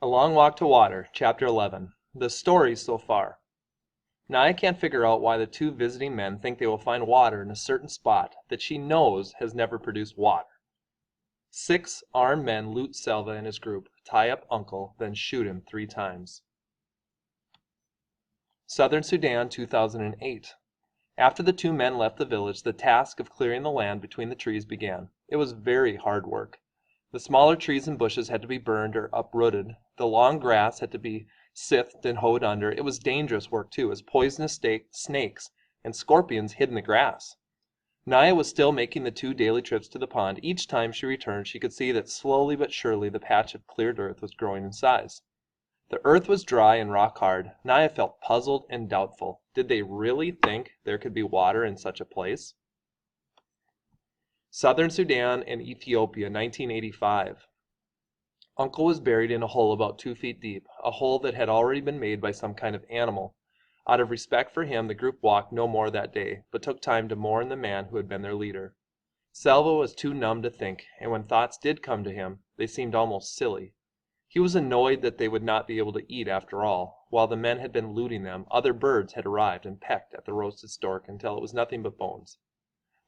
A Long Walk to Water, Chapter 11. The Stories So Far. Now I can't figure out why the two visiting men think they will find water in a certain spot that she knows has never produced water. 6 armed men loot Selva and his group, tie up Uncle, then shoot him 3 times. Southern Sudan, 2008. After the 2 men left the village, the task of clearing the land between the trees began. It was very hard work. The smaller trees and bushes had to be burned or uprooted. The long grass had to be sifted and hoed under. It was dangerous work too, as poisonous snakes and scorpions hid in the grass. Naya was still making the 2 daily trips to the pond. Each time she returned, she could see that slowly but surely the patch of cleared earth was growing in size. The earth was dry and rock hard. Naya felt puzzled and doubtful. Did they really think there could be water in such a place? Southern Sudan and Ethiopia, 1985. Uncle was buried in a hole about 2 feet deep, a hole that had already been made by some kind of animal. Out of respect for him, the group walked no more that day, but took time to mourn the man who had been their leader. Selva was too numb to think, and when thoughts did come to him, they seemed almost silly. He was annoyed that they would not be able to eat after all. While the men had been looting them, other birds had arrived and pecked at the roasted stork until it was nothing but bones.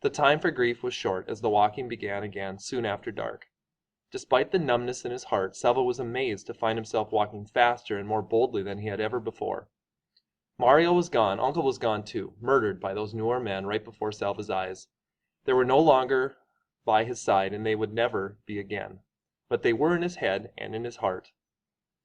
The time for grief was short, as the walking began again soon after dark. Despite the numbness in his heart, Selva was amazed to find himself walking faster and more boldly than he had ever before. Mario was gone. Uncle was gone too, murdered by those Nuer men right before Selva's eyes. They were no longer by his side, and they would never be again. But they were in his head and in his heart.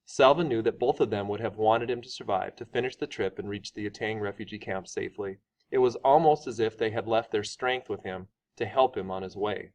Selva knew that both of them would have wanted him to survive, to finish the trip and reach the Atang refugee camp safely. It was almost as if they had left their strength with him to help him on his way.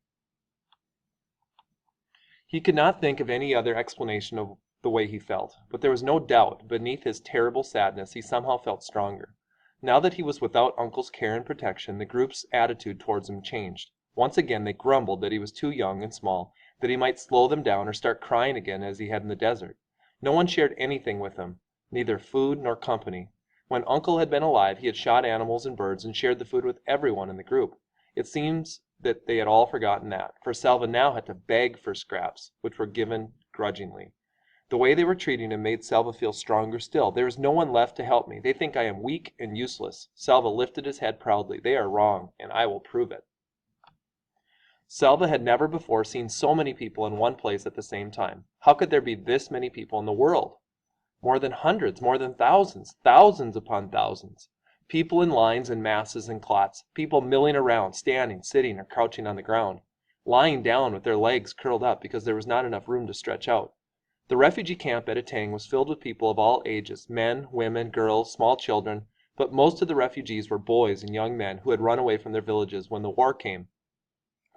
He could not think of any other explanation of the way he felt, but there was no doubt beneath his terrible sadness he somehow felt stronger. Now that he was without Uncle's care and protection, the group's attitude towards him changed. Once again they grumbled that he was too young and small, that he might slow them down or start crying again as he had in the desert. No one shared anything with him, neither food nor company. When Uncle had been alive, he had shot animals and birds and shared the food with everyone in the group. It seems that they had all forgotten that, for Selva now had to beg for scraps, which were given grudgingly. The way they were treating him made Selva feel stronger still. "There is no one left to help me. They think I am weak and useless." Selva lifted his head proudly. "They are wrong, and I will prove it." Selva had never before seen so many people in one place at the same time. How could there be this many people in the world? More than hundreds, more than thousands, thousands upon thousands. People in lines and masses and clots, people milling around, standing, sitting, or crouching on the ground, lying down with their legs curled up because there was not enough room to stretch out. The refugee camp at Atang was filled with people of all ages, men, women, girls, small children, but most of the refugees were boys and young men who had run away from their villages when the war came.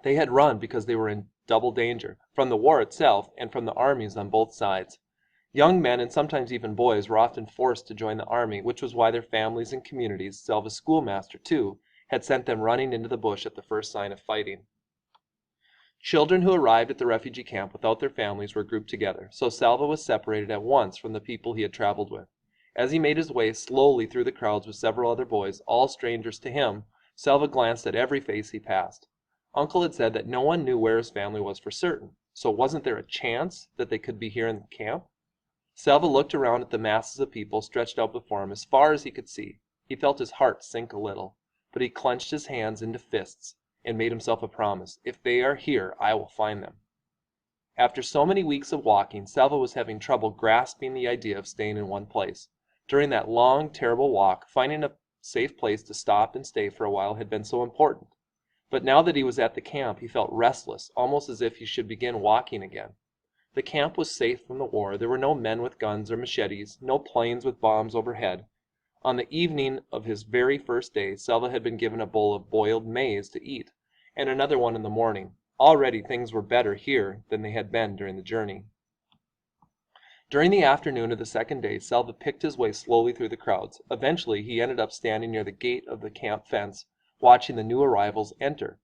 They had run because they were in double danger, from the war itself and from the armies on both sides. Young men, and sometimes even boys, were often forced to join the army, which was why their families and communities, Selva's schoolmaster too, had sent them running into the bush at the first sign of fighting. Children who arrived at the refugee camp without their families were grouped together, so Selva was separated at once from the people he had traveled with. As he made his way slowly through the crowds with several other boys, all strangers to him, Selva glanced at every face he passed. Uncle had said that no one knew where his family was for certain, so wasn't there a chance that they could be here in the camp? Selva looked around at the masses of people stretched out before him as far as he could see. He felt his heart sink a little, but he clenched his hands into fists and made himself a promise. "If they are here, I will find them." After so many weeks of walking, Selva was having trouble grasping the idea of staying in one place. During that long, terrible walk, finding a safe place to stop and stay for a while had been so important. But now that he was at the camp, he felt restless, almost as if he should begin walking again. The camp was safe from the war. There were no men with guns or machetes, no planes with bombs overhead. On the evening of his very first day, Selva had been given a bowl of boiled maize to eat, and another one in the morning. Already things were better here than they had been during the journey. During the afternoon of the second day, Selva picked his way slowly through the crowds. Eventually he ended up standing near the gate of the camp fence, watching the new arrivals enter.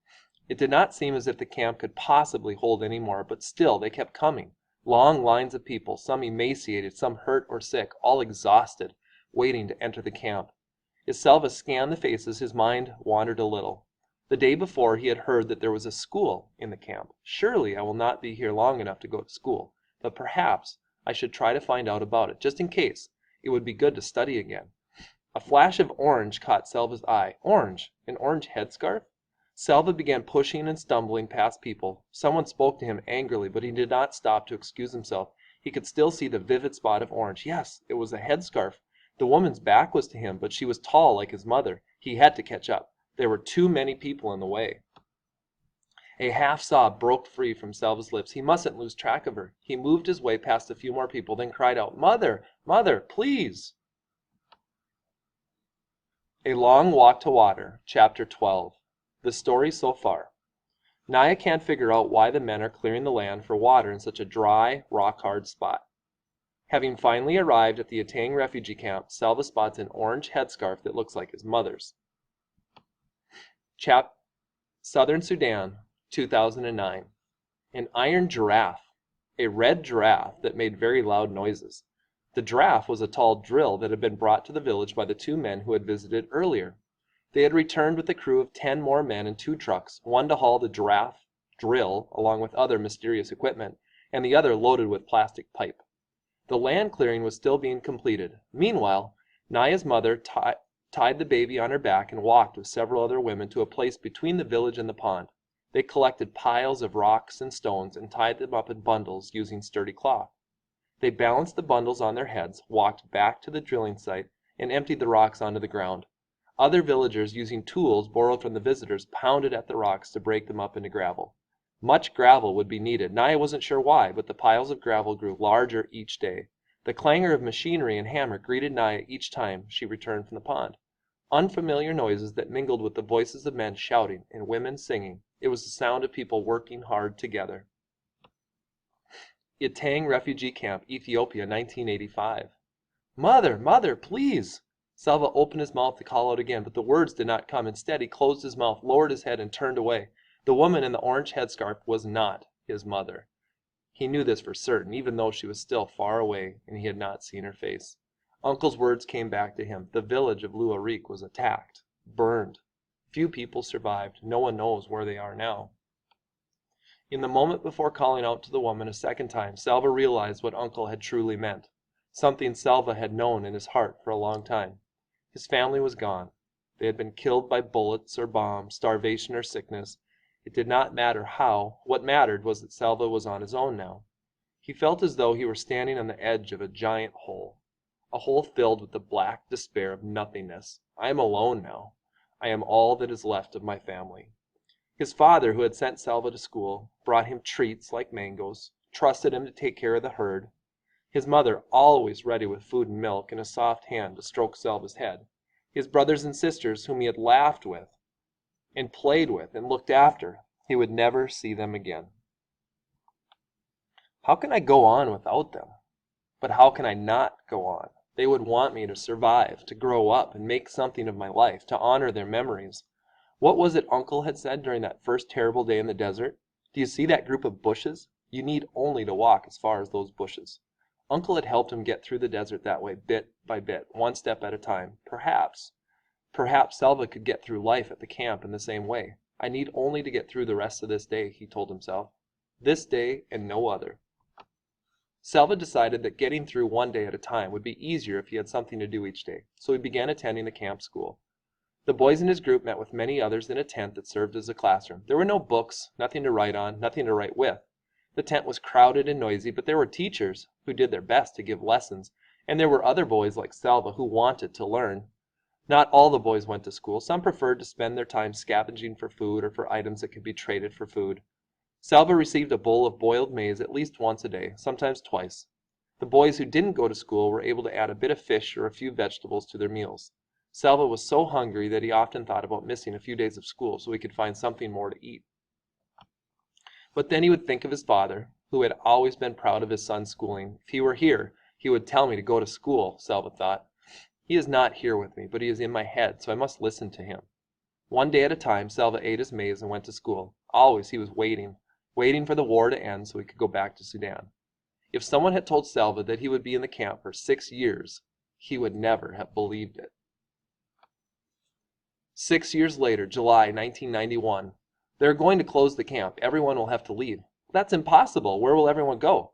It did not seem as if the camp could possibly hold any more, but still they kept coming. Long lines of people, some emaciated, some hurt or sick, all exhausted, waiting to enter the camp. As Selva scanned the faces, his mind wandered a little. The day before he had heard that there was a school in the camp. Surely I will not be here long enough to go to school, but perhaps I should try to find out about it, just in case. It would be good to study again. A flash of orange caught Selva's eye. Orange? An orange headscarf? Selva began pushing and stumbling past people. Someone spoke to him angrily, but he did not stop to excuse himself. He could still see the vivid spot of orange. Yes, it was a headscarf. The woman's back was to him, but she was tall like his mother. He had to catch up. There were too many people in the way. A half sob broke free from Selva's lips. He mustn't lose track of her. He moved his way past a few more people, then cried out, "Mother! Mother, please!" A Long Walk to Water, Chapter 12. The Story So Far. Naya can't figure out why the men are clearing the land for water in such a dry, rock-hard spot. Having finally arrived at the Atang refugee camp, Selva spots an orange headscarf that looks like his mother's. Southern Sudan, 2009. An iron giraffe. A red giraffe that made very loud noises. The giraffe was a tall drill that had been brought to the village by the two men who had visited earlier. They had returned with a crew of 10 more men and 2 trucks, one to haul the giraffe drill along with other mysterious equipment, and the other loaded with plastic pipe. The land clearing was still being completed. Meanwhile, Naya's mother tied the baby on her back and walked with several other women to a place between the village and the pond. They collected piles of rocks and stones and tied them up in bundles using sturdy cloth. They balanced the bundles on their heads, walked back to the drilling site, and emptied the rocks onto the ground. Other villagers, using tools borrowed from the visitors, pounded at the rocks to break them up into gravel. Much gravel would be needed. Naya wasn't sure why, but the piles of gravel grew larger each day. The clangor of machinery and hammer greeted Naya each time she returned from the pond. Unfamiliar noises that mingled with the voices of men shouting and women singing. It was the sound of people working hard together. Atang Refugee Camp, Ethiopia, 1985. "Mother, mother, please!" Selva opened his mouth to call out again, but the words did not come. Instead, he closed his mouth, lowered his head, and turned away. The woman in the orange headscarf was not his mother. He knew this for certain, even though she was still far away and he had not seen her face. Uncle's words came back to him. The village of Luarik was attacked, burned. Few people survived. No one knows where they are now. In the moment before calling out to the woman a second time, Selva realized what Uncle had truly meant. Something Selva had known in his heart for a long time. His family was gone. They had been killed by bullets or bombs, starvation or sickness. It did not matter how. What mattered was that Selva was on his own now. He felt as though he were standing on the edge of a giant hole. A hole filled with the black despair of nothingness. I am alone now. I am all that is left of my family. His father, who had sent Selva to school, brought him treats like mangoes, trusted him to take care of the herd. His mother, always ready with food and milk and a soft hand to stroke Selva's head. His brothers and sisters, whom he had laughed with and played with and looked after. He would never see them again. How can I go on without them? But how can I not go on? They would want me to survive, to grow up and make something of my life, to honor their memories. What was it Uncle had said during that first terrible day in the desert? Do you see that group of bushes? You need only to walk as far as those bushes. Uncle had helped him get through the desert that way, bit by bit, one step at a time. Perhaps Selva could get through life at the camp in the same way. I need only to get through the rest of this day, he told himself. This day and no other. Selva decided that getting through one day at a time would be easier if he had something to do each day, so he began attending the camp school. The boys in his group met with many others in a tent that served as a classroom. There were no books, nothing to write on, nothing to write with. The tent was crowded and noisy, but there were teachers who did their best to give lessons, and there were other boys like Selva who wanted to learn. Not all the boys went to school. Some preferred to spend their time scavenging for food or for items that could be traded for food. Selva received a bowl of boiled maize at least once a day, sometimes twice. The boys who didn't go to school were able to add a bit of fish or a few vegetables to their meals. Selva was so hungry that he often thought about missing a few days of school so he could find something more to eat. But then he would think of his father, who had always been proud of his son's schooling. If he were here, he would tell me to go to school, Selva thought. He is not here with me, but he is in my head, so I must listen to him. One day at a time, Selva ate his maize and went to school. Always he was waiting for the war to end so he could go back to Sudan. If someone had told Selva that he would be in the camp for 6 years, he would never have believed it. 6 years later, July 1991. They're going to close the camp. Everyone will have to leave. That's impossible. Where will everyone go?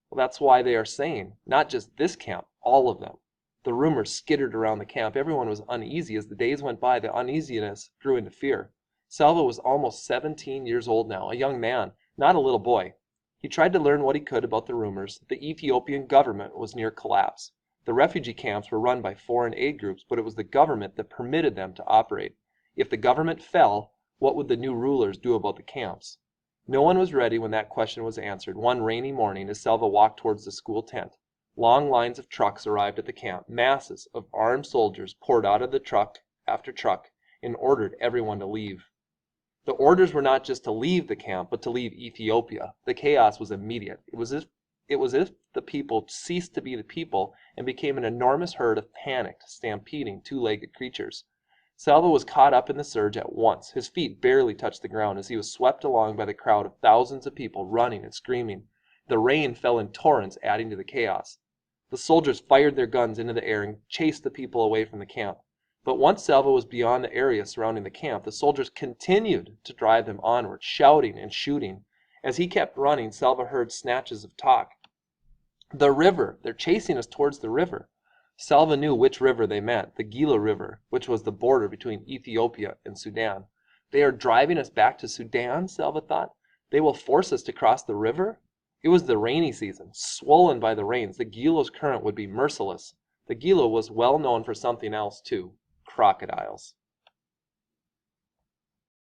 Well, that's why they are saying, not just this camp, all of them. The rumors skittered around the camp. Everyone was uneasy. As the days went by, the uneasiness grew into fear. Salva was almost 17 years old now, a young man, not a little boy. He tried to learn what he could about the rumors. The Ethiopian government was near collapse. The refugee camps were run by foreign aid groups, but it was the government that permitted them to operate. If the government fell, what would the new rulers do about the camps? No one was ready when that question was answered. One rainy morning, as Salva walked towards the school tent, long lines of trucks arrived at the camp. Masses of armed soldiers poured out of the truck after truck and ordered everyone to leave. The orders were not just to leave the camp, but to leave Ethiopia. The chaos was immediate. It was as if the people ceased to be the people and became an enormous herd of panicked, stampeding, two-legged creatures. Salva was caught up in the surge at once. His feet barely touched the ground as he was swept along by the crowd of thousands of people running and screaming. The rain fell in torrents, adding to the chaos. The soldiers fired their guns into the air and chased the people away from the camp. But once Salva was beyond the area surrounding the camp, the soldiers continued to drive him onward, shouting and shooting. As he kept running, Salva heard snatches of talk. The river! They're chasing us towards the river. Salva knew which river they meant, the Gila River, which was the border between Ethiopia and Sudan. They are driving us back to Sudan, Salva thought. They will force us to cross the river? It was the rainy season. Swollen by the rains, the Gila's current would be merciless. The Gila was well known for something else, too. Crocodiles.